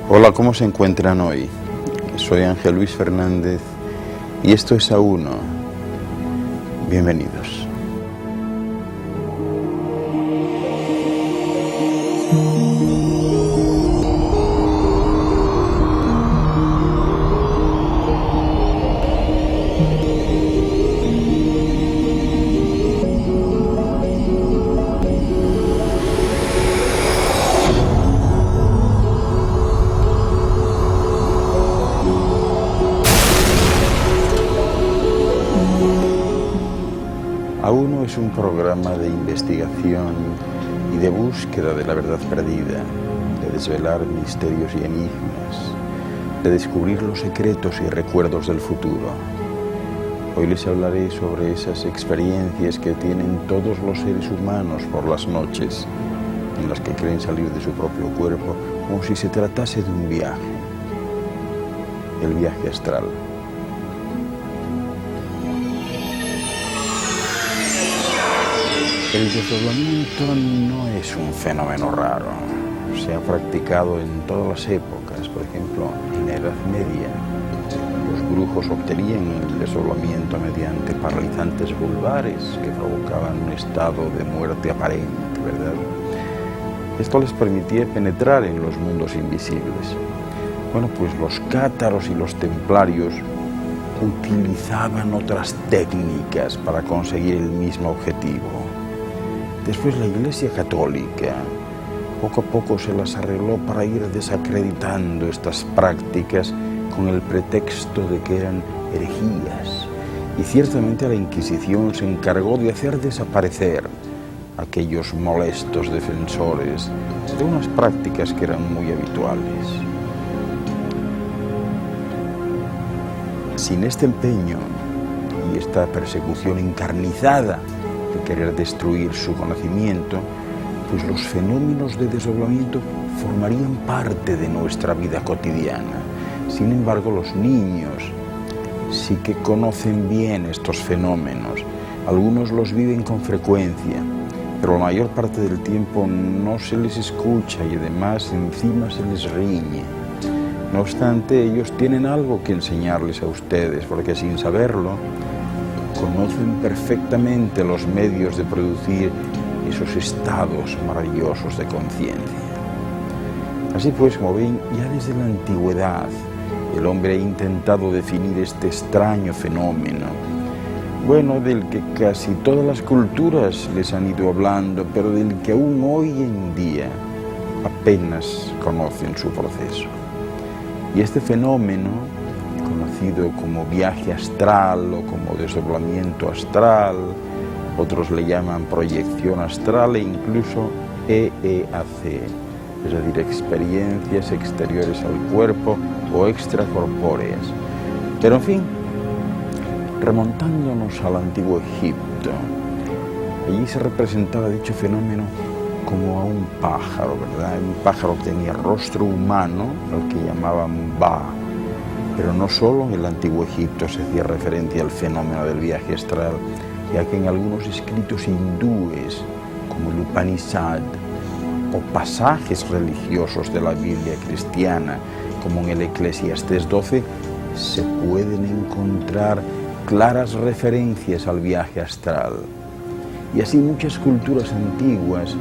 Hola, ¿cómo se encuentran hoy? Soy Ángel Luis Fernández y esto es A1. Bienvenidos. A1 es un programa de investigación y de búsqueda de la verdad perdida, de desvelar misterios y enigmas, de descubrir los secretos y recuerdos del futuro. Hoy les hablaré sobre esas experiencias que tienen todos los seres humanos por las noches, en las que creen salir de su propio cuerpo como si se tratase de un viaje, el viaje astral. El desdoblamiento no es un fenómeno raro. Se ha practicado en todas las épocas. Por ejemplo, en la Edad Media, los brujos obtenían el desdoblamiento mediante paralizantes vulvares que provocaban un estado de muerte aparente, ¿verdad? Esto les permitía penetrar en los mundos invisibles. Bueno, pues los cátaros y los templarios utilizaban otras técnicas para conseguir el mismo objetivo. Después la Iglesia Católica poco a poco se las arregló para ir desacreditando estas prácticas con el pretexto de que eran herejías. Y ciertamente la Inquisición se encargó de hacer desaparecer a aquellos molestos defensores de unas prácticas que eran muy habituales. Sin este empeño y esta persecución encarnizada de querer destruir su conocimiento, pues los fenómenos de desdoblamiento formarían parte de nuestra vida cotidiana. Sin embargo, los niños sí que conocen bien estos fenómenos. Algunos los viven con frecuencia, pero la mayor parte del tiempo no se les escucha y además encima se les riñe. No obstante, ellos tienen algo que enseñarles a ustedes, porque sin saberlo, conocen perfectamente los medios de producir esos estados maravillosos de conciencia. Así pues, como ven, ya desde la antigüedad el hombre ha intentado definir este extraño fenómeno, bueno, del que casi todas las culturas les han ido hablando, pero del que aún hoy en día apenas conocen su proceso. Y este fenómeno, conocido como viaje astral o como desdoblamiento astral, otros le llaman proyección astral e incluso EEAC, es decir, experiencias exteriores al cuerpo o extracorpóreas. Pero en fin, remontándonos al antiguo Egipto, allí se representaba dicho fenómeno como a un pájaro, ¿verdad? Un pájaro tenía rostro humano, al que llamaban Ba. Pero no solo en el antiguo Egipto se hacía referencia al fenómeno del viaje astral, ya que en algunos escritos hindúes, como el Upanishad, o pasajes religiosos de la Biblia cristiana, como en el Eclesiastés 12, se pueden encontrar claras referencias al viaje astral. Y así muchas culturas antiguas,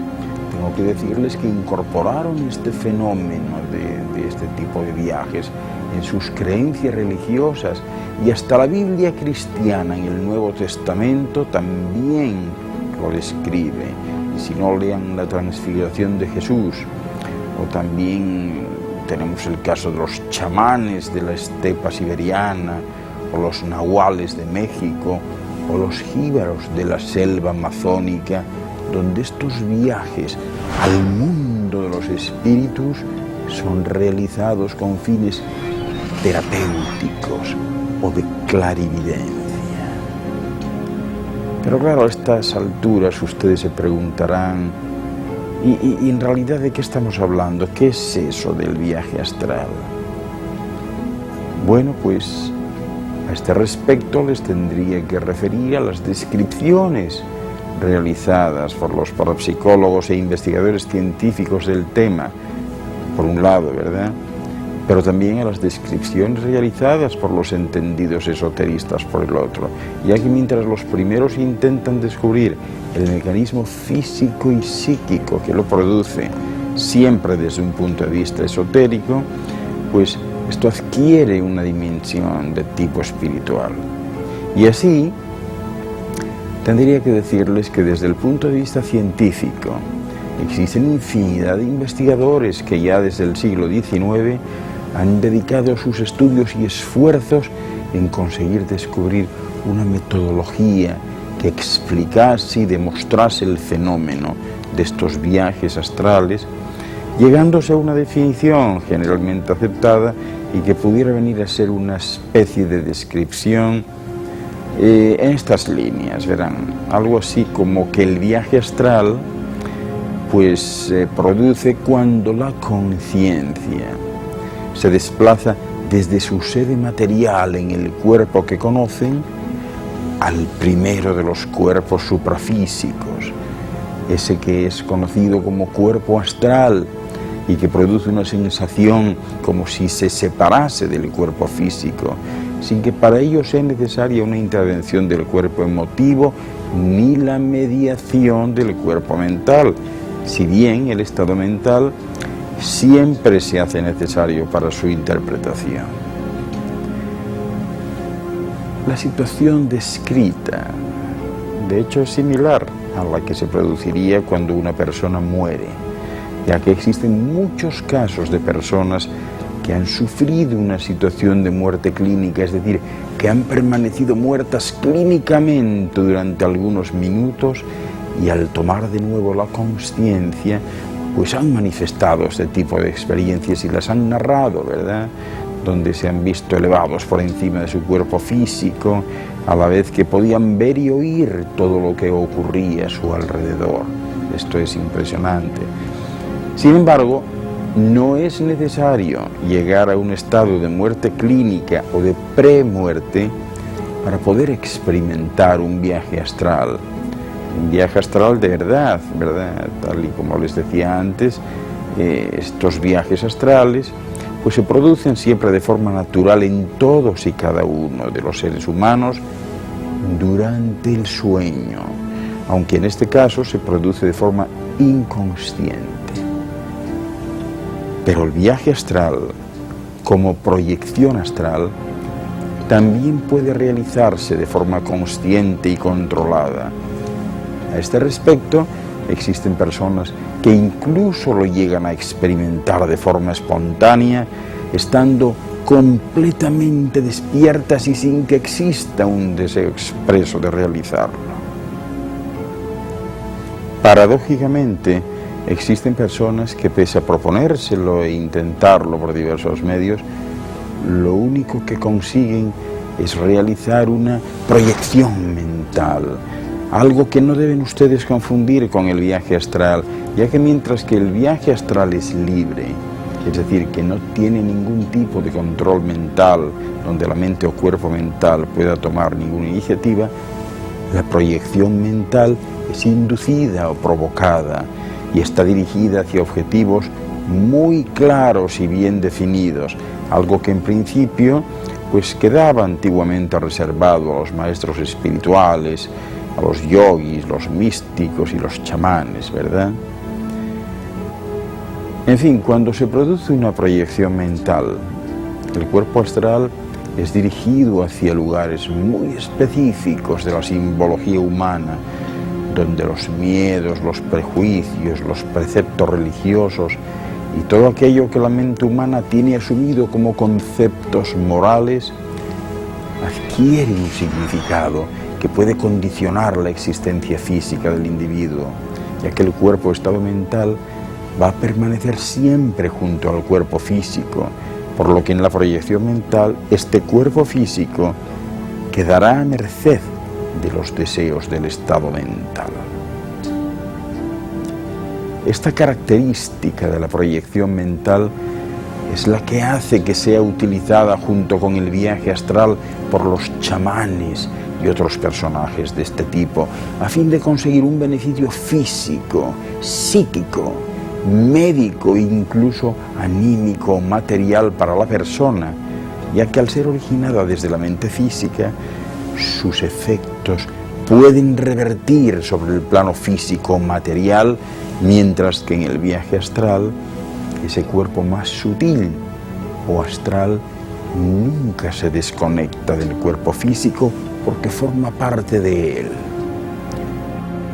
tengo que decirles que incorporaron este fenómeno de este tipo de viajes en sus creencias religiosas, y hasta la Biblia cristiana en el Nuevo Testamento también lo describe. Y si no, lean la transfiguración de Jesús, o también tenemos el caso de los chamanes de la estepa siberiana, o los nahuales de México, o los jíbaros de la selva amazónica, donde estos viajes al mundo de los espíritus son realizados con fines terapéuticos o de clarividencia. Pero claro, a estas alturas ustedes se preguntarán, ¿y en realidad de qué estamos hablando? ¿Qué es eso del viaje astral? Bueno, pues a este respecto les tendría que referir a las descripciones realizadas por los parapsicólogos e investigadores científicos del tema, por un lado, ¿verdad? pero también a las descripciones realizadas por los entendidos esoteristas por el otro, ya que mientras los primeros intentan descubrir el mecanismo físico y psíquico que lo produce, siempre desde un punto de vista esotérico, pues esto adquiere una dimensión de tipo espiritual. Y así, tendría que decirles que desde el punto de vista científico, existen infinidad de investigadores que ya desde el siglo XIX han dedicado sus estudios y esfuerzos en conseguir descubrir una metodología que explicase y demostrase el fenómeno de estos viajes astrales, llegándose a una definición generalmente aceptada y que pudiera venir a ser una especie de descripción en estas líneas, verán, algo así como que el viaje astral pues se produce cuando la conciencia se desplaza desde su sede material en el cuerpo que conocen al primero de los cuerpos suprafísicos, ese que es conocido como cuerpo astral y que produce una sensación como si se separase del cuerpo físico, sin que para ello sea necesaria una intervención del cuerpo emotivo ni la mediación del cuerpo mental, si bien el estado mental siempre se hace necesario para su interpretación. La situación descrita, de hecho, es similar a la que se produciría cuando una persona muere, ya que existen muchos casos de personas que han sufrido una situación de muerte clínica, es decir, que han permanecido muertas clínicamente durante algunos minutos y al tomar de nuevo la consciencia, pues han manifestado este tipo de experiencias y las han narrado, ¿verdad? Donde se han visto elevados por encima de su cuerpo físico, a la vez que podían ver y oír todo lo que ocurría a su alrededor. Esto es impresionante. Sin embargo, no es necesario llegar a un estado de muerte clínica o de premuerte para poder experimentar un viaje astral. Un viaje astral de verdad, ¿verdad? Tal y como les decía antes, estos viajes astrales pues se producen siempre de forma natural en todos y cada uno de los seres humanos durante el sueño, aunque en este caso se produce de forma inconsciente. Pero el viaje astral, como proyección astral, también puede realizarse de forma consciente y controlada. A este respecto, existen personas que incluso lo llegan a experimentar de forma espontánea, estando completamente despiertas y sin que exista un deseo expreso de realizarlo. Paradójicamente, existen personas que, pese a proponérselo e intentarlo por diversos medios, lo único que consiguen es realizar una proyección mental, algo que no deben ustedes confundir con el viaje astral, ya que mientras que el viaje astral es libre, es decir, que no tiene ningún tipo de control mental, donde la mente o cuerpo mental pueda tomar ninguna iniciativa, la proyección mental es inducida o provocada y está dirigida hacia objetivos muy claros y bien definidos, algo que en principio pues quedaba antiguamente reservado a los maestros espirituales, a los yogis, los místicos y los chamanes, ¿verdad? En fin, cuando se produce una proyección mental, el cuerpo astral es dirigido hacia lugares muy específicos de la simbología humana, donde los miedos, los prejuicios, los preceptos religiosos y todo aquello que la mente humana tiene asumido como conceptos morales adquiere un significado que puede condicionar la existencia física del individuo, ya que el cuerpo estado mental va a permanecer siempre junto al cuerpo físico, por lo que en la proyección mental este cuerpo físico quedará a merced de los deseos del estado mental. Esta característica de la proyección mental es la que hace que sea utilizada junto con el viaje astral por los chamanes y otros personajes de este tipo, a fin de conseguir un beneficio físico, psíquico, médico, incluso anímico, material para la persona, ya que al ser originada desde la mente física, sus efectos pueden revertir sobre el plano físico material, mientras que en el viaje astral, ese cuerpo más sutil o astral nunca se desconecta del cuerpo físico porque forma parte de él.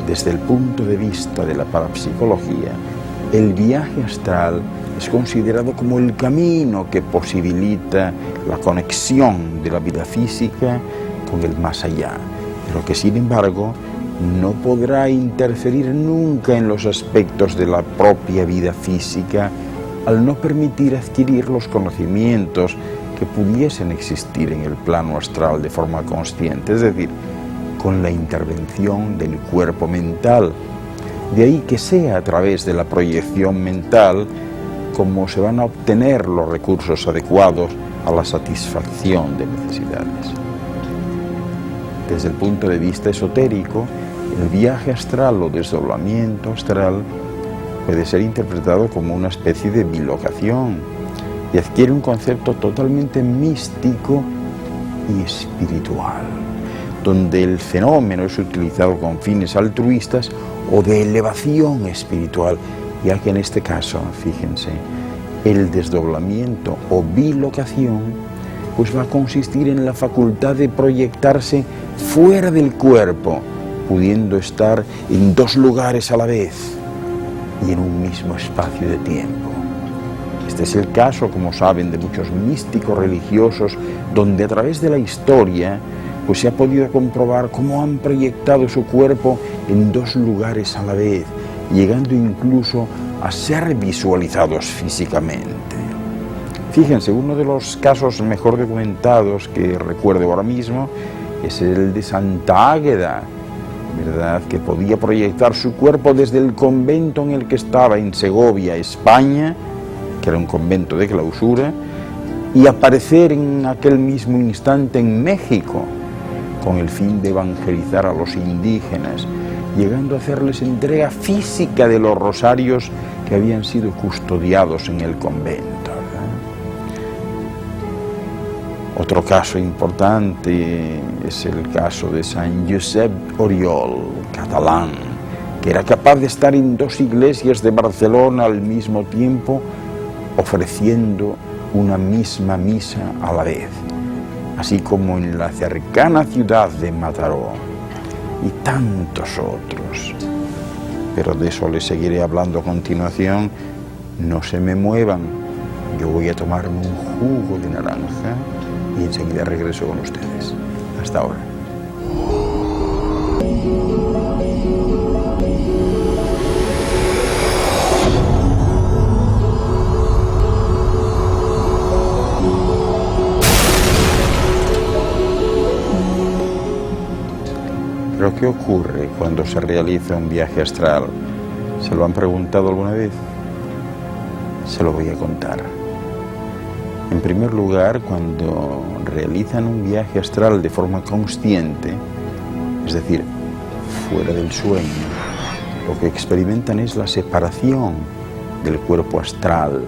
Desde el punto de vista de la parapsicología, el viaje astral es considerado como el camino que posibilita la conexión de la vida física con el más allá, pero que sin embargo no podrá interferir nunca en los aspectos de la propia vida física al no permitir adquirir los conocimientos que pudiesen existir en el plano astral de forma consciente, es decir, con la intervención del cuerpo mental. De ahí que sea a través de la proyección mental como se van a obtener los recursos adecuados a la satisfacción de necesidades. Desde el punto de vista esotérico, el viaje astral o desdoblamiento astral puede ser interpretado como una especie de bilocación y adquiere un concepto totalmente místico y espiritual, donde el fenómeno es utilizado con fines altruistas o de elevación espiritual, ya que en este caso, fíjense, el desdoblamiento o bilocación pues va a consistir en la facultad de proyectarse fuera del cuerpo, pudiendo estar en dos lugares a la vez y en un mismo espacio de tiempo. Este es el caso, como saben, de muchos místicos religiosos, donde a través de la historia pues se ha podido comprobar cómo han proyectado su cuerpo en dos lugares a la vez, llegando incluso a ser visualizados físicamente. Fíjense, uno de los casos mejor documentados que recuerdo ahora mismo es el de Santa Águeda, ¿verdad?, que podía proyectar su cuerpo desde el convento en el que estaba en Segovia, España, que era un convento de clausura, y aparecer en aquel mismo instante en México, con el fin de evangelizar a los indígenas, llegando a hacerles entrega física de los rosarios que habían sido custodiados en el convento. Otro caso importante es el caso de San Josep Oriol, catalán, que era capaz de estar en dos iglesias de Barcelona al mismo tiempo, ofreciendo una misma misa a la vez, así como en la cercana ciudad de Mataró, y tantos otros. Pero de eso les seguiré hablando a continuación. No se me muevan, yo voy a tomarme un jugo de naranja y enseguida regreso con ustedes. Hasta ahora. ¿Pero qué ocurre cuando se realiza un viaje astral? ¿Se lo han preguntado alguna vez? Se lo voy a contar. En primer lugar, cuando realizan un viaje astral de forma consciente, es decir, fuera del sueño, lo que experimentan es la separación del cuerpo astral,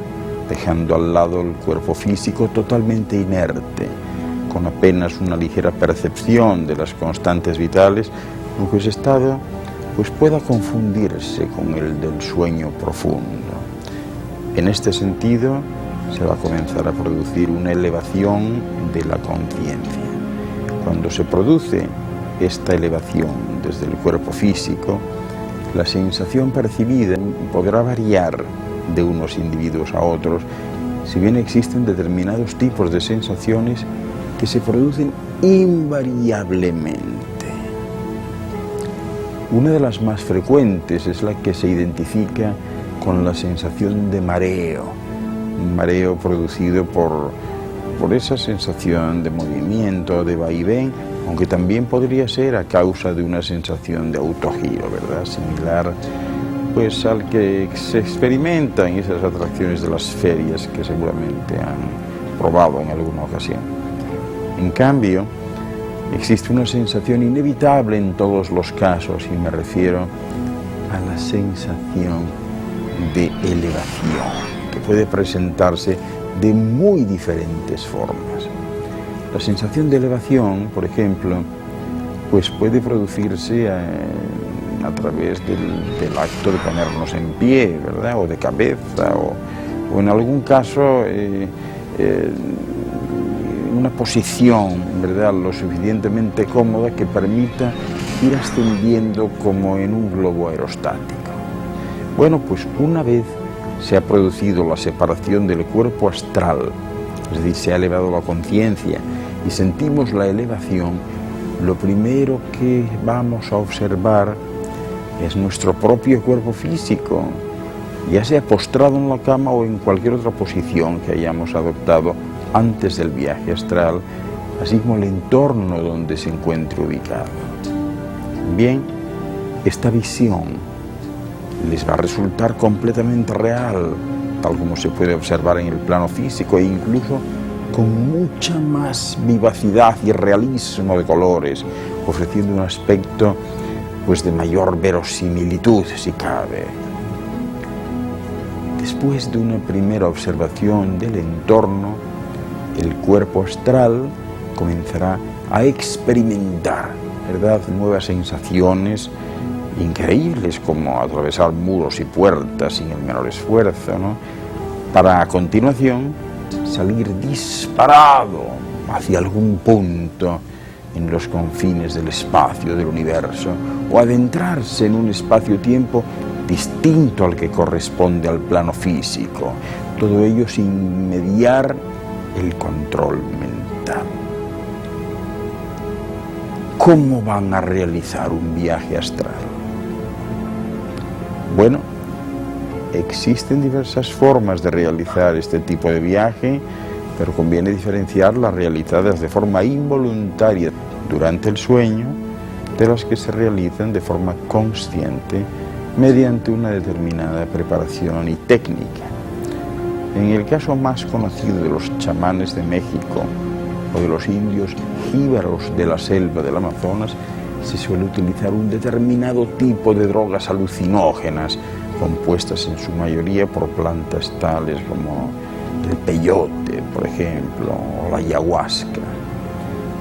dejando al lado el cuerpo físico totalmente inerte, con apenas una ligera percepción de las constantes vitales, aunque ese estado pues pueda confundirse con el del sueño profundo. En este sentido, se va a comenzar a producir una elevación de la conciencia. Cuando se produce esta elevación desde el cuerpo físico, la sensación percibida podrá variar de unos individuos a otros, si bien existen determinados tipos de sensaciones que se producen invariablemente. Una de las más frecuentes es la que se identifica con la sensación de mareo, un mareo producido por esa sensación de movimiento, de vaivén, aunque también podría ser a causa de una sensación de autogiro, ¿verdad?, similar pues al que se experimenta en esas atracciones de las ferias que seguramente han probado en alguna ocasión. En cambio, existe una sensación inevitable en todos los casos, y me refiero a la sensación de elevación, que puede presentarse de muy diferentes formas. La sensación de elevación, por ejemplo, pues puede producirse a través del acto de ponernos en pie, ¿verdad? O de cabeza, o en algún caso una posición, ¿verdad?, lo suficientemente cómoda que permita ir ascendiendo como en un globo aerostático. Bueno, pues una vez se ha producido la separación del cuerpo astral, es decir, se ha elevado la conciencia y sentimos la elevación, lo primero que vamos a observar es nuestro propio cuerpo físico, ya sea postrado en la cama o en cualquier otra posición que hayamos adoptado antes del viaje astral, así como el entorno donde se encuentre ubicado. Bien, esta visión les va a resultar completamente real, tal como se puede observar en el plano físico, e incluso con mucha más vivacidad y realismo de colores, ofreciendo un aspecto pues de mayor verosimilitud, si cabe. Después de una primera observación del entorno, el cuerpo astral comenzará a experimentar, ¿verdad?, nuevas sensaciones increíbles, como atravesar muros y puertas sin el menor esfuerzo, ¿no?, para a continuación salir disparado hacia algún punto en los confines del espacio, del universo, o adentrarse en un espacio-tiempo distinto al que corresponde al plano físico, todo ello sin mediar el control mental. ¿Cómo van a realizar un viaje astral? Bueno, existen diversas formas de realizar este tipo de viaje, pero conviene diferenciar las realizadas de forma involuntaria durante el sueño de las que se realizan de forma consciente mediante una determinada preparación y técnica. En el caso más conocido de los chamanes de México o de los indios jíbaros de la selva del Amazonas, se suele utilizar un determinado tipo de drogas alucinógenas compuestas en su mayoría por plantas tales como el peyote, por ejemplo, o la ayahuasca.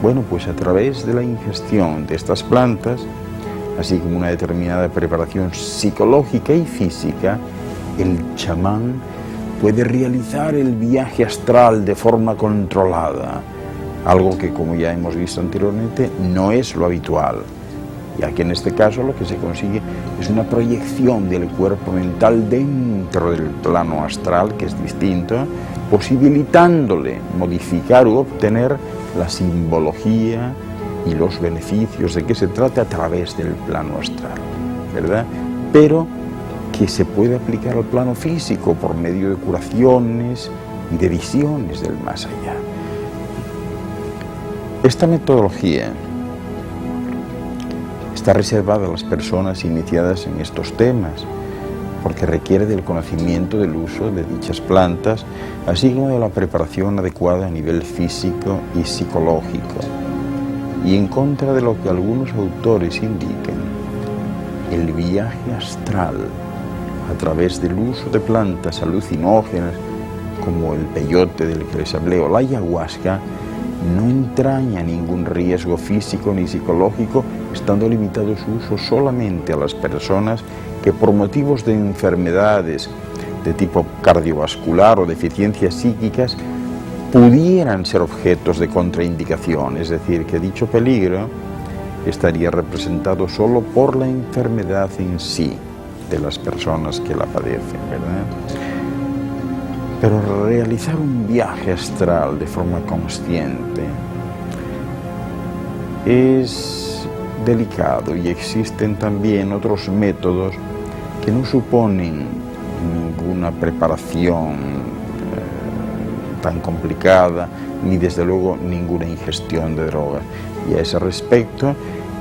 Bueno, pues a través de la ingestión de estas plantas, así como una determinada preparación psicológica y física, el chamán puede realizar el viaje astral de forma controlada, algo que, como ya hemos visto anteriormente, no es lo habitual, ya que en este caso lo que se consigue es una proyección del cuerpo mental dentro del plano astral, que es distinto, posibilitándole modificar u obtener la simbología y los beneficios de que se trata a través del plano astral, ¿verdad? Pero que se puede aplicar al plano físico por medio de curaciones y de visiones del más allá. Esta metodología está reservada a las personas iniciadas en estos temas, porque requiere del conocimiento del uso de dichas plantas, así como de la preparación adecuada a nivel físico y psicológico. Y en contra de lo que algunos autores indican, el viaje astral a través del uso de plantas alucinógenas como el peyote del que les hablé o la ayahuasca no entraña ningún riesgo físico ni psicológico, estando limitado su uso solamente a las personas que por motivos de enfermedades de tipo cardiovascular o deficiencias psíquicas pudieran ser objetos de contraindicación, es decir, que dicho peligro estaría representado solo por la enfermedad en sí de las personas que la padecen, ¿verdad? Pero realizar un viaje astral de forma consciente es delicado y existen también otros métodos que no suponen ninguna preparación tan complicada ni desde luego ninguna ingestión de drogas. Y a ese respecto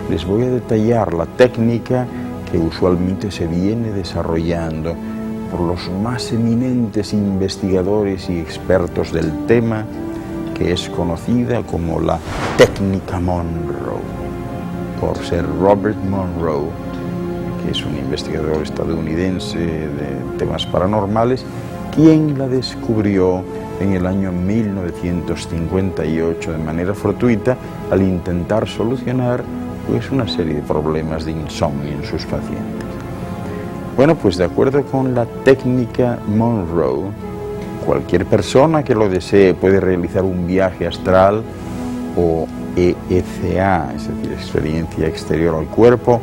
les voy a detallar la técnica que usualmente se viene desarrollando por los más eminentes investigadores y expertos del tema, que es conocida como la técnica Monroe, por Sir Robert Monroe, que es un investigador estadounidense de temas paranormales, quien la descubrió en el año 1958 de manera fortuita al intentar solucionar pues, una serie de problemas de insomnio en sus pacientes. Bueno, pues de acuerdo con la técnica Monroe, cualquier persona que lo desee puede realizar un viaje astral o EECA, es decir, experiencia exterior al cuerpo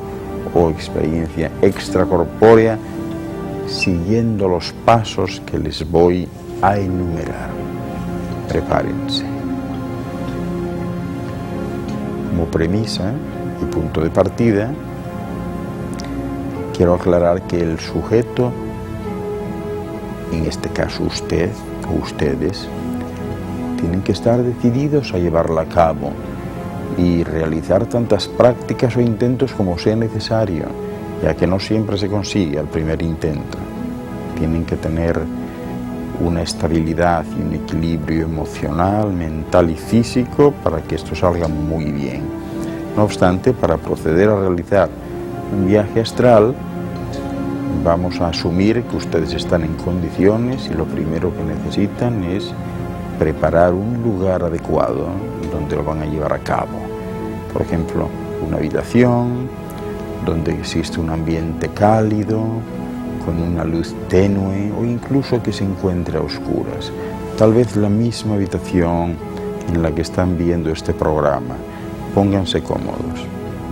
o experiencia extracorpórea, siguiendo los pasos que les voy a enumerar. Prepárense. Como premisa y punto de partida, quiero aclarar que el sujeto, en este caso usted o ustedes, tienen que estar decididos a llevarla a cabo y realizar tantas prácticas o intentos como sea necesario, ya que no siempre se consigue al primer intento. Tienen que tener una estabilidad y un equilibrio emocional, mental y físico para que esto salga muy bien. No obstante, para proceder a realizar un viaje astral, vamos a asumir que ustedes están en condiciones y lo primero que necesitan es preparar un lugar adecuado donde lo van a llevar a cabo. Por ejemplo, una habitación donde existe un ambiente cálido, con una luz tenue o incluso que se encuentre a oscuras. Tal vez la misma habitación en la que están viendo este programa. Pónganse cómodos.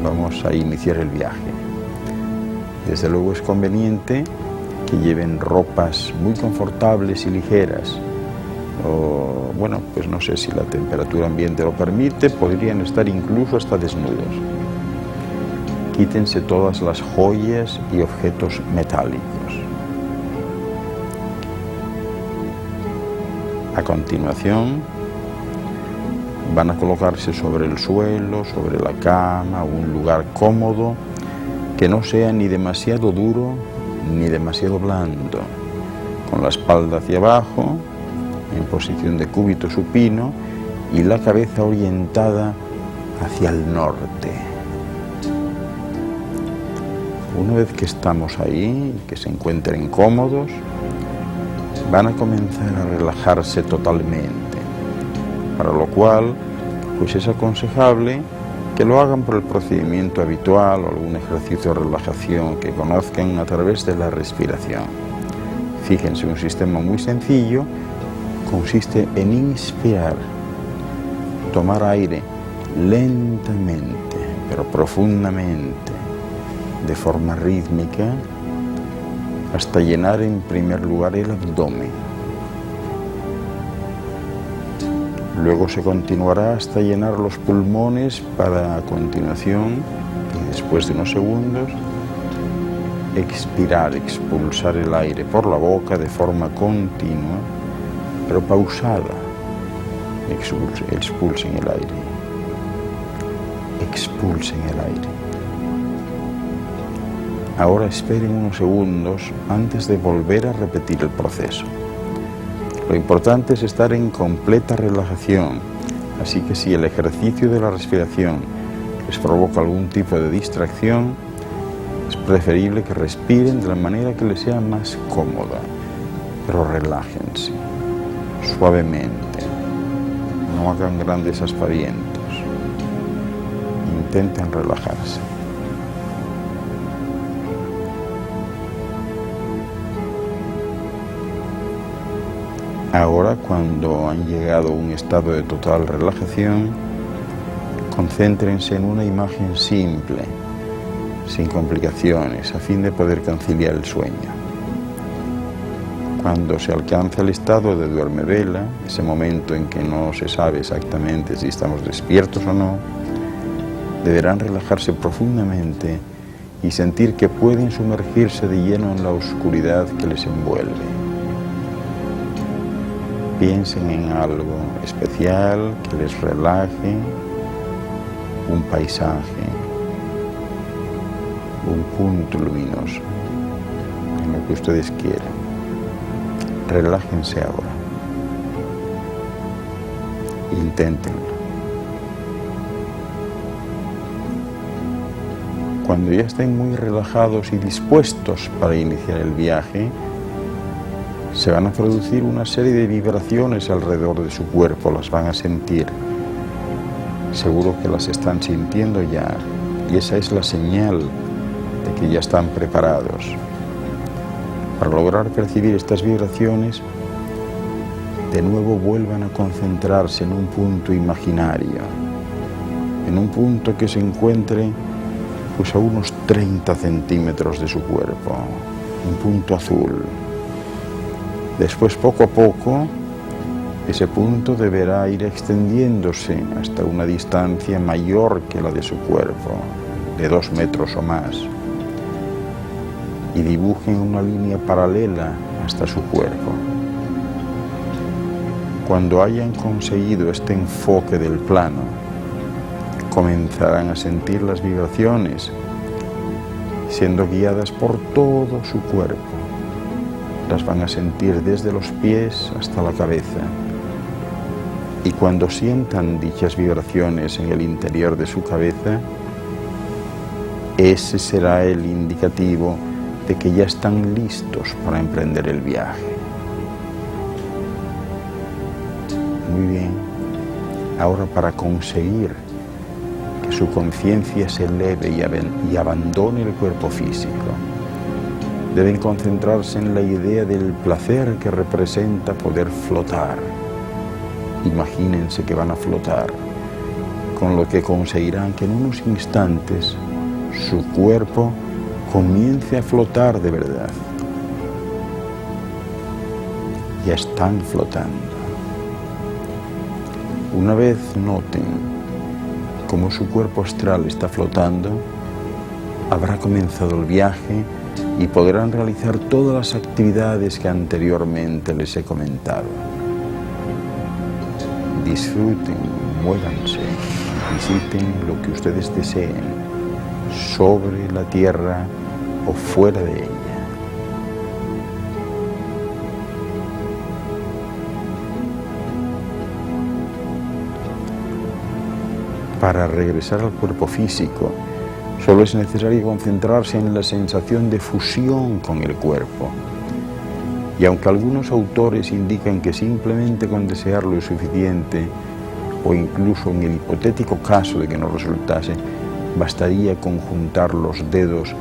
Vamos a iniciar el viaje. Desde luego es conveniente que lleven ropas muy confortables y ligeras. O, bueno, pues no sé si la temperatura ambiente lo permite, podrían estar incluso hasta desnudos. Quítense todas las joyas y objetos metálicos. A continuación, van a colocarse sobre el suelo, sobre la cama, un lugar cómodo, que no sea ni demasiado duro ni demasiado blando, con la espalda hacia abajo, en posición de cúbito supino y la cabeza orientada hacia el norte. Una vez que estamos ahí, que se encuentren cómodos, van a comenzar a relajarse totalmente, para lo cual pues es aconsejable que lo hagan por el procedimiento habitual o algún ejercicio de relajación que conozcan a través de la respiración. Fíjense, un sistema muy sencillo consiste en inspirar, tomar aire lentamente, pero profundamente, de forma rítmica, hasta llenar en primer lugar el abdomen. Luego se continuará hasta llenar los pulmones para a continuación, y después de unos segundos, expirar, expulsar el aire por la boca de forma continua, pero pausada. Expulsen el aire. Expulsen el aire. Ahora esperen unos segundos antes de volver a repetir el proceso. Lo importante es estar en completa relajación, así que si el ejercicio de la respiración les provoca algún tipo de distracción, es preferible que respiren de la manera que les sea más cómoda, pero relájense suavemente, no hagan grandes aspavientos, intenten relajarse. Ahora, cuando han llegado a un estado de total relajación, concéntrense en una imagen simple, sin complicaciones, a fin de poder conciliar el sueño. Cuando se alcanza el estado de duermevela, ese momento en que no se sabe exactamente si estamos despiertos o no, deberán relajarse profundamente y sentir que pueden sumergirse de lleno en la oscuridad que les envuelve. Piensen en algo especial que les relaje, un paisaje, un punto luminoso, en lo que ustedes quieran. Relájense ahora. Inténtenlo. Cuando ya estén muy relajados y dispuestos para iniciar el viaje, se van a producir una serie de vibraciones alrededor de su cuerpo, las van a sentir. Seguro que las están sintiendo ya, y esa es la señal de que ya están preparados. Para lograr percibir estas vibraciones, de nuevo vuelvan a concentrarse en un punto imaginario, en un punto que se encuentre pues a unos 30 centímetros de su cuerpo, un punto azul. Después, poco a poco, ese punto deberá ir extendiéndose hasta una distancia mayor que la de su cuerpo, de 2 metros o más, y dibujen una línea paralela hasta su cuerpo. Cuando hayan conseguido este enfoque del plano, comenzarán a sentir las vibraciones, siendo guiadas por todo su cuerpo. Las van a sentir desde los pies hasta la cabeza. Y cuando sientan dichas vibraciones en el interior de su cabeza, ese será el indicativo de que ya están listos para emprender el viaje. Muy bien. Ahora, para conseguir que su conciencia se eleve y abandone el cuerpo físico, deben concentrarse en la idea del placer que representa poder flotar. Imagínense que van a flotar, con lo que conseguirán que en unos instantes su cuerpo comience a flotar de verdad. Ya están flotando. Una vez noten cómo su cuerpo astral está flotando, habrá comenzado el viaje y podrán realizar todas las actividades que anteriormente les he comentado. Disfruten, muévanse, visiten lo que ustedes deseen, sobre la tierra o fuera de ella. Para regresar al cuerpo físico, solo es necesario concentrarse en la sensación de fusión con el cuerpo. Y aunque algunos autores indican que simplemente con desearlo es suficiente, o incluso en el hipotético caso de que no resultase, bastaría con juntar los dedos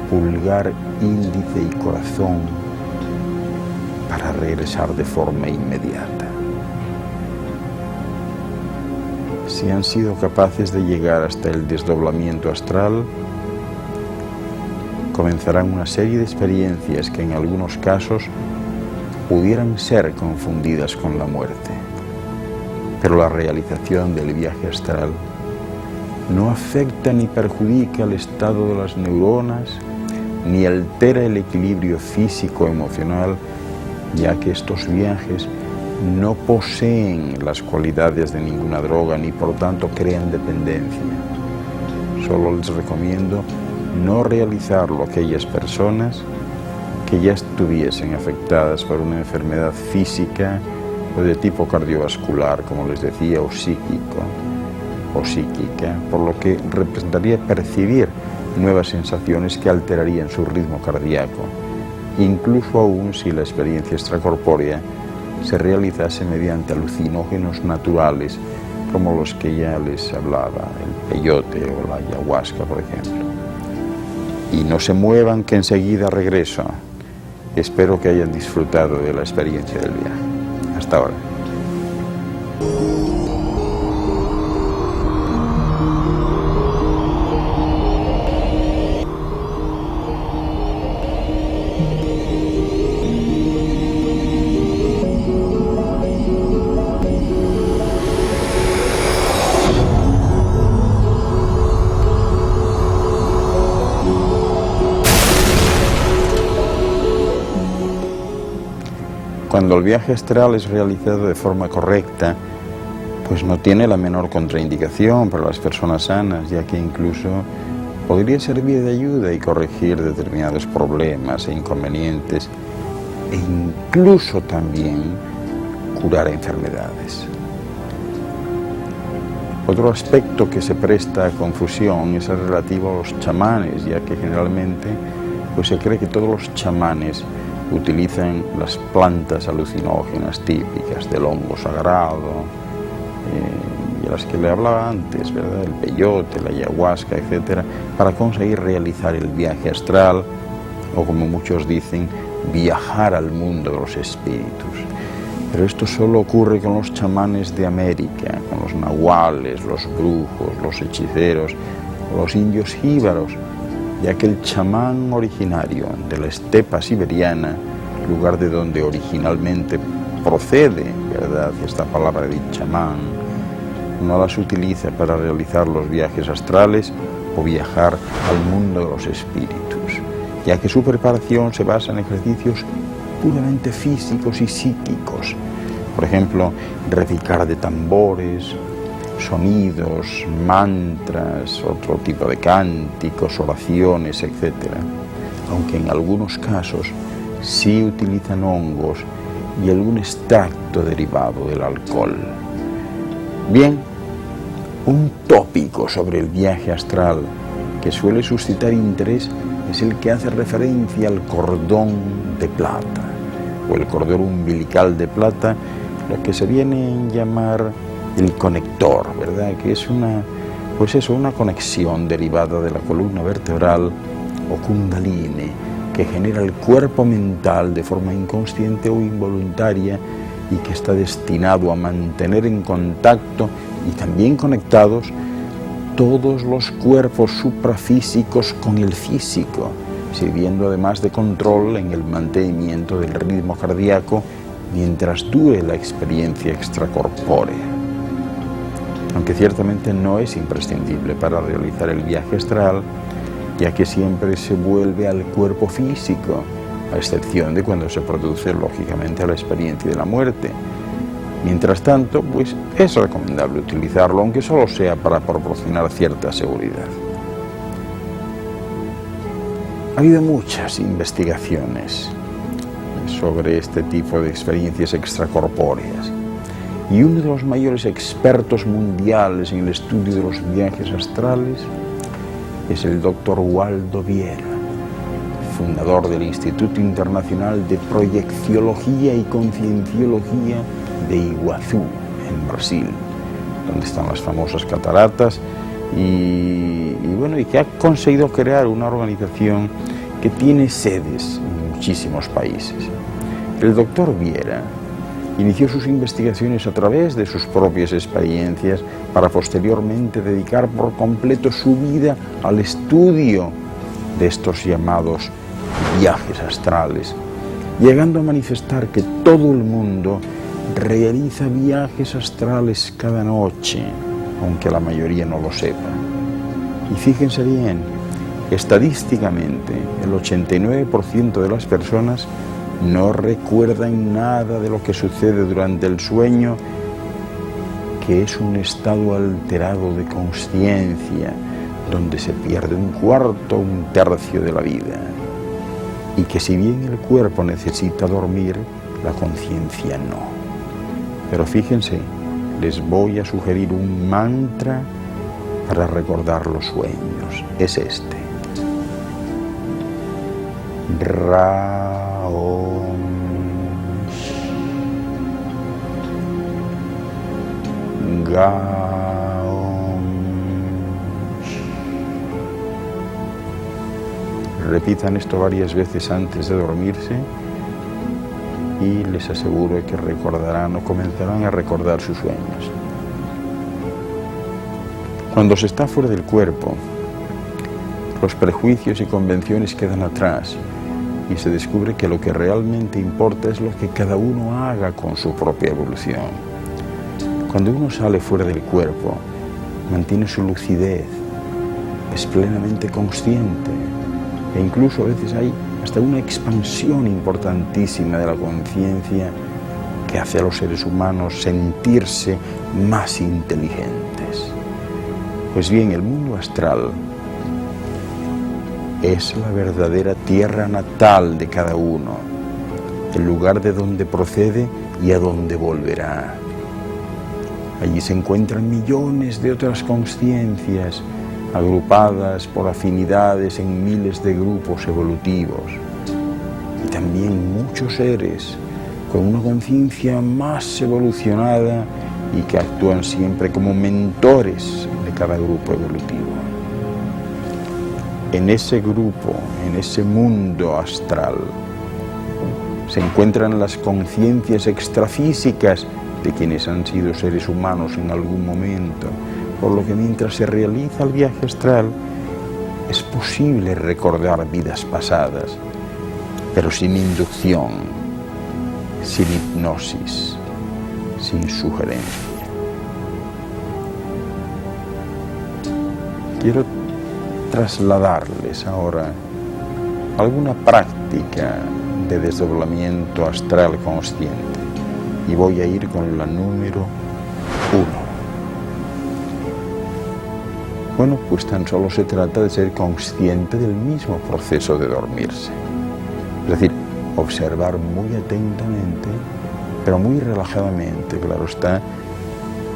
pulgar, índice y corazón para regresar de forma inmediata. Si han sido capaces de llegar hasta el desdoblamiento astral, comenzarán una serie de experiencias que en algunos casos pudieran ser confundidas con la muerte. Pero la realización del viaje astral no afecta ni perjudica el estado de las neuronas, ni altera el equilibrio físico-emocional, ya que estos viajes no poseen las cualidades de ninguna droga ni por tanto crean dependencia. Solo les recomiendo no realizarlo a aquellas personas que ya estuviesen afectadas por una enfermedad física o de tipo cardiovascular, como les decía, o psíquico o psíquica, por lo que representaría percibir nuevas sensaciones que alterarían su ritmo cardíaco, incluso aún si la experiencia extracorpórea se realizase mediante alucinógenos naturales, como los que ya les hablaba, el peyote o la ayahuasca, por ejemplo. Y no se muevan, que enseguida regreso. Espero que hayan disfrutado de la experiencia del viaje. Hasta ahora. Cuando el viaje astral es realizado de forma correcta, pues no tiene la menor contraindicación para las personas sanas, ya que incluso podría servir de ayuda y corregir determinados problemas e inconvenientes, e incluso también curar enfermedades. Otro aspecto que se presta a confusión es el relativo a los chamanes, ya que generalmente pues se cree que todos los chamanes utilizan las plantas alucinógenas típicas del hongo sagrado, y a las que le hablaba antes, ¿verdad? El peyote, la ayahuasca, etcétera, para conseguir realizar el viaje astral, o como muchos dicen, viajar al mundo de los espíritus. Pero esto solo ocurre con los chamanes de América, con los nahuales, los brujos, los hechiceros, los indios jíbaros, ya que el chamán originario de la estepa siberiana, lugar de donde originalmente procede, ¿verdad?, esta palabra de chamán, no las utiliza para realizar los viajes astrales o viajar al mundo de los espíritus, ya que su preparación se basa en ejercicios puramente físicos y psíquicos. Por ejemplo, repicar de tambores, sonidos, mantras, otro tipo de cánticos, oraciones, etc. Aunque en algunos casos sí utilizan hongos y algún extracto derivado del alcohol. Bien, un tópico sobre el viaje astral que suele suscitar interés es el que hace referencia al cordón de plata, o el cordón umbilical de plata, lo que se viene a llamar el conector, ¿verdad?, que es una conexión derivada de la columna vertebral o kundalini, que genera el cuerpo mental de forma inconsciente o involuntaria y que está destinado a mantener en contacto y también conectados todos los cuerpos suprafísicos con el físico, sirviendo además de control en el mantenimiento del ritmo cardíaco mientras dure la experiencia extracorpórea. Aunque ciertamente no es imprescindible para realizar el viaje astral, ya que siempre se vuelve al cuerpo físico, a excepción de cuando se produce lógicamente la experiencia de la muerte. Mientras tanto, pues es recomendable utilizarlo, aunque solo sea para proporcionar cierta seguridad. Ha habido muchas investigaciones sobre este tipo de experiencias extracorpóreas, y uno de los mayores expertos mundiales en el estudio de los viajes astrales es el Dr. Waldo Vieira, fundador del Instituto Internacional de Proyecciología y Concienciología de Iguazú, en Brasil, donde están las famosas cataratas, y que ha conseguido crear una organización que tiene sedes en muchísimos países. El doctor Vieira inició sus investigaciones a través de sus propias experiencias para posteriormente dedicar por completo su vida al estudio de estos llamados viajes astrales, llegando a manifestar que todo el mundo realiza viajes astrales cada noche, aunque la mayoría no lo sepa. Y fíjense bien, estadísticamente el 89% de las personas no recuerdan nada de lo que sucede durante el sueño, que es un estado alterado de consciencia, donde se pierde un cuarto, un tercio de la vida. Y que si bien el cuerpo necesita dormir, la conciencia no. Pero fíjense, les voy a sugerir un mantra para recordar los sueños. Es este. Ra-Om. Ga-Om. Repitan esto varias veces antes de dormirse y les aseguro que recordarán o comenzarán a recordar sus sueños. Cuando se está fuera del cuerpo, los prejuicios y convenciones quedan atrás y se descubre que lo que realmente importa es lo que cada uno haga con su propia evolución. Cuando uno sale fuera del cuerpo, mantiene su lucidez, es plenamente consciente e incluso a veces hay hasta una expansión importantísima de la conciencia que hace a los seres humanos sentirse más inteligentes. Pues bien, el mundo astral es la verdadera tierra natal de cada uno, el lugar de donde procede y a donde volverá. Allí se encuentran millones de otras conciencias, agrupadas por afinidades en miles de grupos evolutivos. Y también muchos seres con una conciencia más evolucionada y que actúan siempre como mentores de cada grupo evolutivo. En ese grupo, en ese mundo astral, se encuentran las conciencias extrafísicas de quienes han sido seres humanos en algún momento, por lo que mientras se realiza el viaje astral, es posible recordar vidas pasadas, pero sin inducción, sin hipnosis, sin sugerencia. Quiero trasladarles ahora alguna práctica de desdoblamiento astral consciente y voy a ir con la número 1. Bueno, pues tan solo se trata de ser consciente del mismo proceso de dormirse. Es decir, observar muy atentamente, pero muy relajadamente, claro está,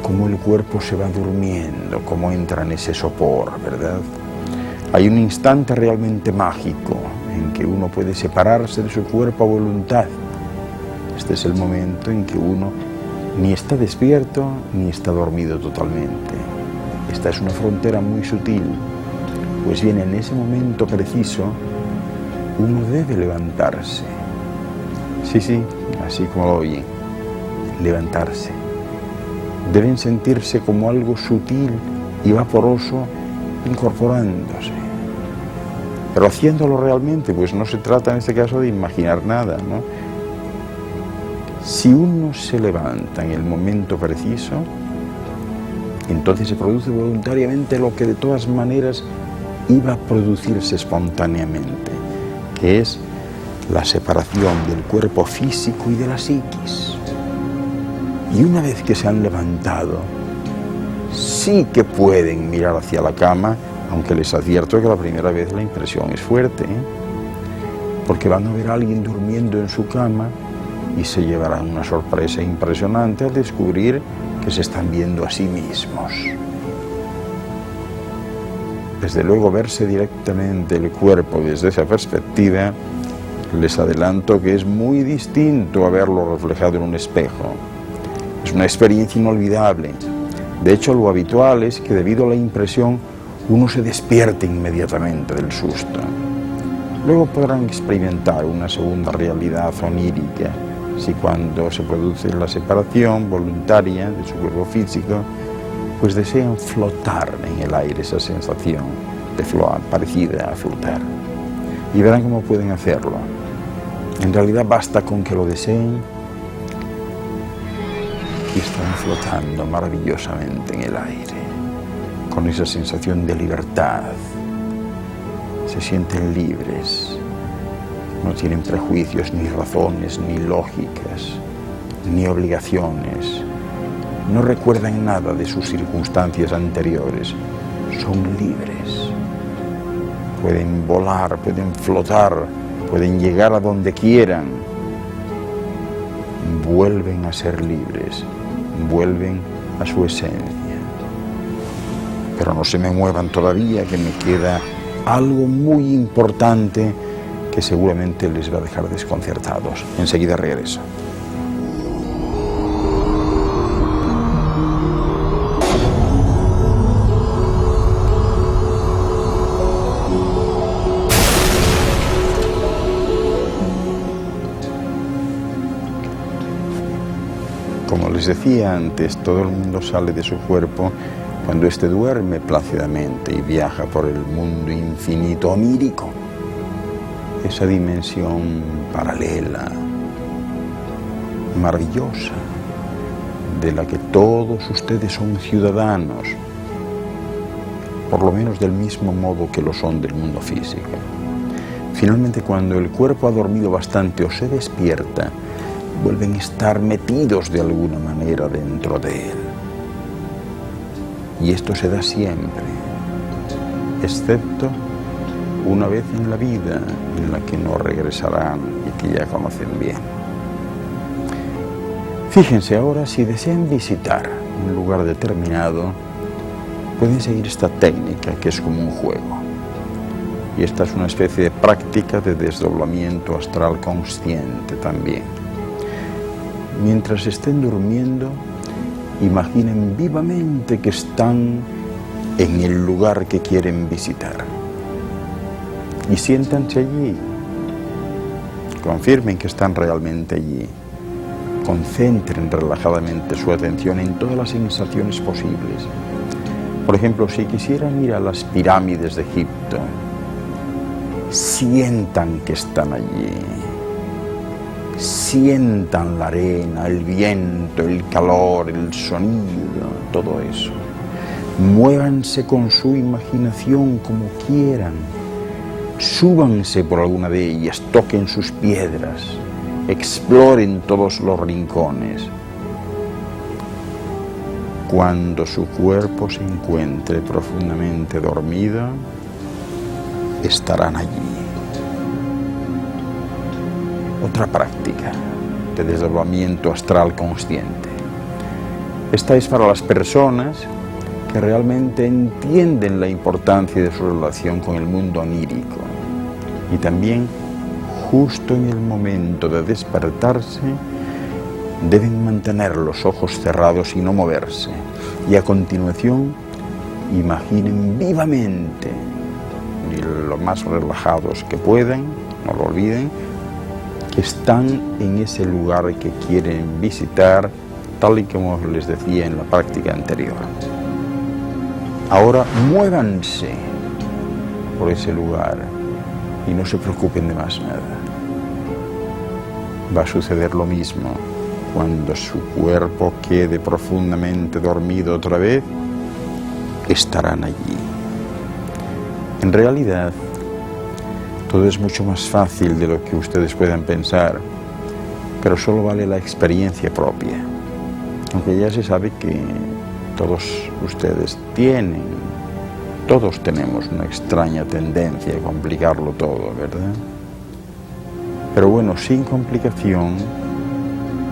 cómo el cuerpo se va durmiendo, cómo entra en ese sopor, ¿verdad? Hay un instante realmente mágico en que uno puede separarse de su cuerpo a voluntad. Este es el momento en que uno ni está despierto ni está dormido totalmente. Esta es una frontera muy sutil. Pues bien, en ese momento preciso, uno debe levantarse. Sí, así como lo oyen, levantarse. Deben sentirse como algo sutil y vaporoso incorporándose. Pero haciéndolo realmente, pues no se trata en este caso de imaginar nada, ¿no? Si uno se levanta en el momento preciso, entonces se produce voluntariamente lo que de todas maneras iba a producirse espontáneamente, que es la separación del cuerpo físico y de la psiquis. Y una vez que se han levantado, sí que pueden mirar hacia la cama, aunque les advierto que la primera vez la impresión es fuerte, porque van a ver a alguien durmiendo en su cama y se llevarán una sorpresa impresionante al descubrir que se están viendo a sí mismos. Desde luego, verse directamente el cuerpo desde esa perspectiva, les adelanto que es muy distinto a verlo reflejado en un espejo. Es una experiencia inolvidable. De hecho, lo habitual es que debido a la impresión uno se despierte inmediatamente del susto. Luego podrán experimentar una segunda realidad onírica, si cuando se produce la separación voluntaria de su cuerpo físico, pues desean flotar en el aire, esa sensación de parecida a flotar. Y verán cómo pueden hacerlo. En realidad basta con que lo deseen y están flotando maravillosamente en el aire, con esa sensación de libertad. Se sienten libres, no tienen prejuicios, ni razones, ni lógicas, ni obligaciones. No recuerdan nada de sus circunstancias anteriores, son libres. Pueden volar, pueden flotar, pueden llegar a donde quieran. Vuelven a ser libres, vuelven a su esencia. Pero no se me muevan todavía, que me queda algo muy importante que seguramente les va a dejar desconcertados. Enseguida regreso. Como les decía antes, todo el mundo sale de su cuerpo cuando éste duerme plácidamente y viaja por el mundo infinito onírico, esa dimensión paralela, maravillosa, de la que todos ustedes son ciudadanos, por lo menos del mismo modo que lo son del mundo físico. Finalmente, cuando el cuerpo ha dormido bastante o se despierta, vuelven a estar metidos de alguna manera dentro de él. Y esto se da siempre, excepto una vez en la vida en la que no regresarán y que ya conocen bien. Fíjense ahora, si desean visitar un lugar determinado, pueden seguir esta técnica que es como un juego. Y esta es una especie de práctica de desdoblamiento astral consciente también. Mientras estén durmiendo, imaginen vivamente que están en el lugar que quieren visitar. Y siéntanse allí. Confirmen que están realmente allí. Concentren relajadamente su atención en todas las sensaciones posibles. Por ejemplo, si quisieran ir a las pirámides de Egipto, sientan que están allí. Sientan la arena, el viento, el calor, el sonido, todo eso. Muévanse con su imaginación como quieran. Súbanse por alguna de ellas, toquen sus piedras, exploren todos los rincones. Cuando su cuerpo se encuentre profundamente dormido, estarán allí. Otra práctica de desdoblamiento astral consciente. Esta es para las personas que realmente entienden la importancia de su relación con el mundo onírico y también justo en el momento de despertarse deben mantener los ojos cerrados y no moverse, y a continuación imaginen vivamente, y lo más relajados que puedan, no lo olviden, que están en ese lugar que quieren visitar, tal y como les decía en la práctica anterior. Ahora muévanse por ese lugar y no se preocupen de más nada. Va a suceder lo mismo cuando su cuerpo quede profundamente dormido otra vez, estarán allí. En realidad, todo es mucho más fácil de lo que ustedes puedan pensar, pero solo vale la experiencia propia. Aunque ya se sabe que todos ustedes todos tenemos una extraña tendencia a complicarlo todo, ¿verdad? Pero bueno, sin complicación,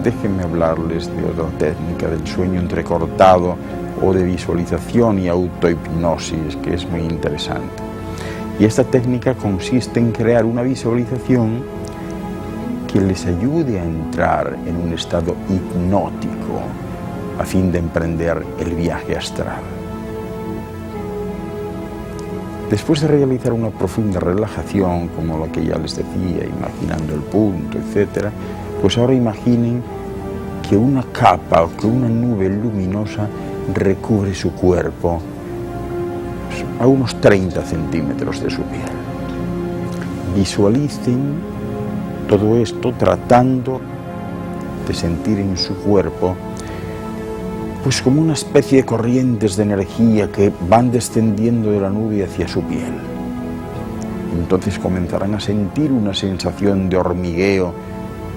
déjenme hablarles de otra técnica del sueño entrecortado o de visualización y autohipnosis que es muy interesante. Y esta técnica consiste en crear una visualización que les ayude a entrar en un estado hipnótico a fin de emprender el viaje astral. Después de realizar una profunda relajación, como lo que ya les decía, imaginando el punto, etc., pues ahora imaginen que una capa o que una nube luminosa recubre su cuerpo a unos 30 centímetros de su piel. Visualicen todo esto tratando de sentir en su cuerpo pues como una especie de corrientes de energía que van descendiendo de la nube hacia su piel. Entonces comenzarán a sentir una sensación de hormigueo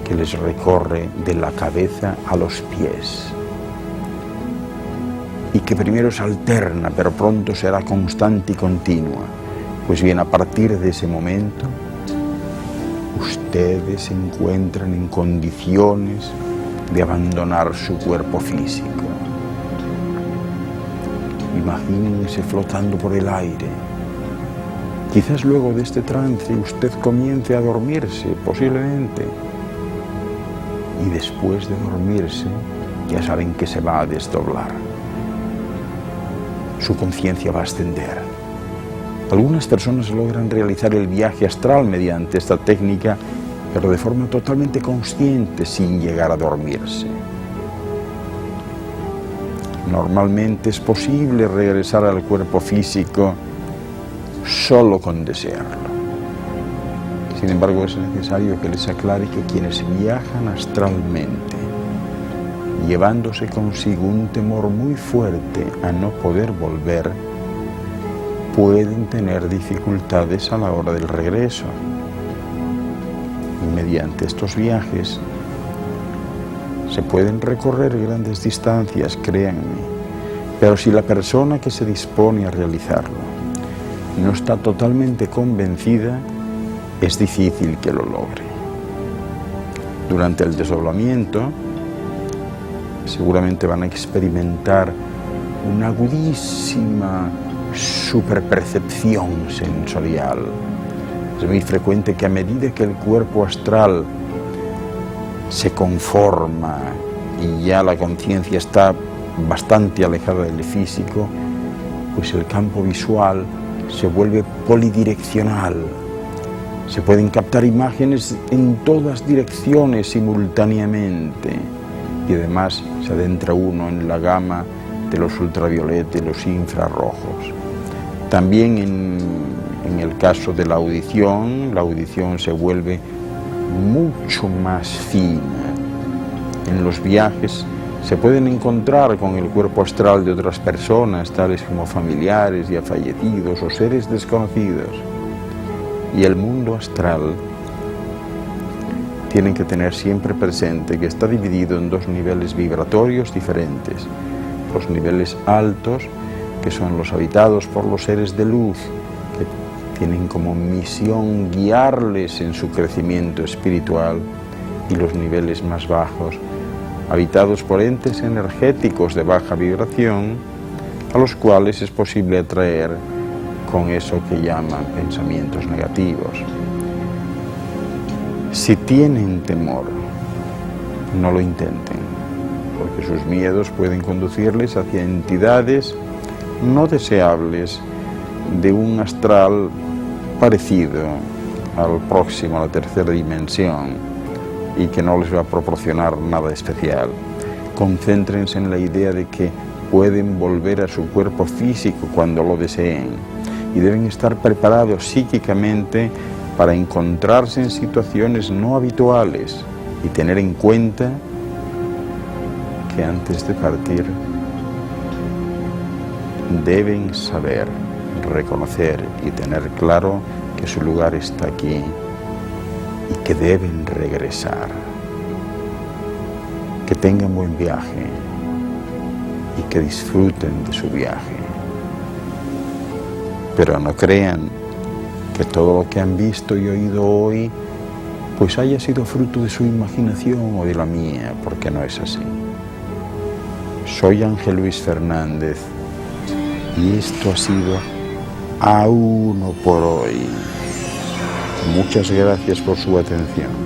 que les recorre de la cabeza a los pies y que primero se alterna, pero pronto será constante y continua. Pues bien, a partir de ese momento, ustedes se encuentran en condiciones de abandonar su cuerpo físico. Imagínense flotando por el aire. Quizás luego de este trance usted comience a dormirse, posiblemente. Y después de dormirse, ya saben que se va a desdoblar. Su conciencia va a ascender. Algunas personas logran realizar el viaje astral mediante esta técnica, pero de forma totalmente consciente, sin llegar a dormirse. Normalmente es posible regresar al cuerpo físico solo con desearlo. Sin embargo, es necesario que les aclare que quienes viajan astralmente, llevándose consigo un temor muy fuerte a no poder volver, pueden tener dificultades a la hora del regreso. Y mediante estos viajes se pueden recorrer grandes distancias, créanme, pero si la persona que se dispone a realizarlo no está totalmente convencida, es difícil que lo logre. Durante el desdoblamiento seguramente van a experimentar una agudísima superpercepción sensorial. Es muy frecuente que a medida que el cuerpo astral se conforma y ya la conciencia está bastante alejada del físico, pues el campo visual se vuelve polidireccional. Se pueden captar imágenes en todas direcciones simultáneamente y además se adentra uno en la gama de los ultravioletas y los infrarrojos. También en el caso de la audición se vuelve mucho más fina. En los viajes se pueden encontrar con el cuerpo astral de otras personas, tales como familiares ya fallecidos o seres desconocidos. Y el mundo astral tienen que tener siempre presente que está dividido en dos niveles vibratorios diferentes. Los niveles altos, que son los habitados por los seres de luz, que tienen como misión guiarles en su crecimiento espiritual, y los niveles más bajos, habitados por entes energéticos de baja vibración, a los cuales es posible atraer con eso que llaman pensamientos negativos. Si tienen temor, no lo intenten, porque sus miedos pueden conducirles hacia entidades no deseables de un astral parecido al próximo, a la tercera dimensión, y que no les va a proporcionar nada especial. Concéntrense en la idea de que pueden volver a su cuerpo físico cuando lo deseen y deben estar preparados psíquicamente para encontrarse en situaciones no habituales y tener en cuenta que antes de partir deben saber, reconocer y tener claro que su lugar está aquí y que deben regresar. Que tengan buen viaje y que disfruten de su viaje. Pero no crean que todo lo que han visto y oído hoy pues haya sido fruto de su imaginación o de la mía, porque no es así. Soy Ángel Luis Fernández y esto ha sido A Uno por Hoy. Muchas gracias por su atención.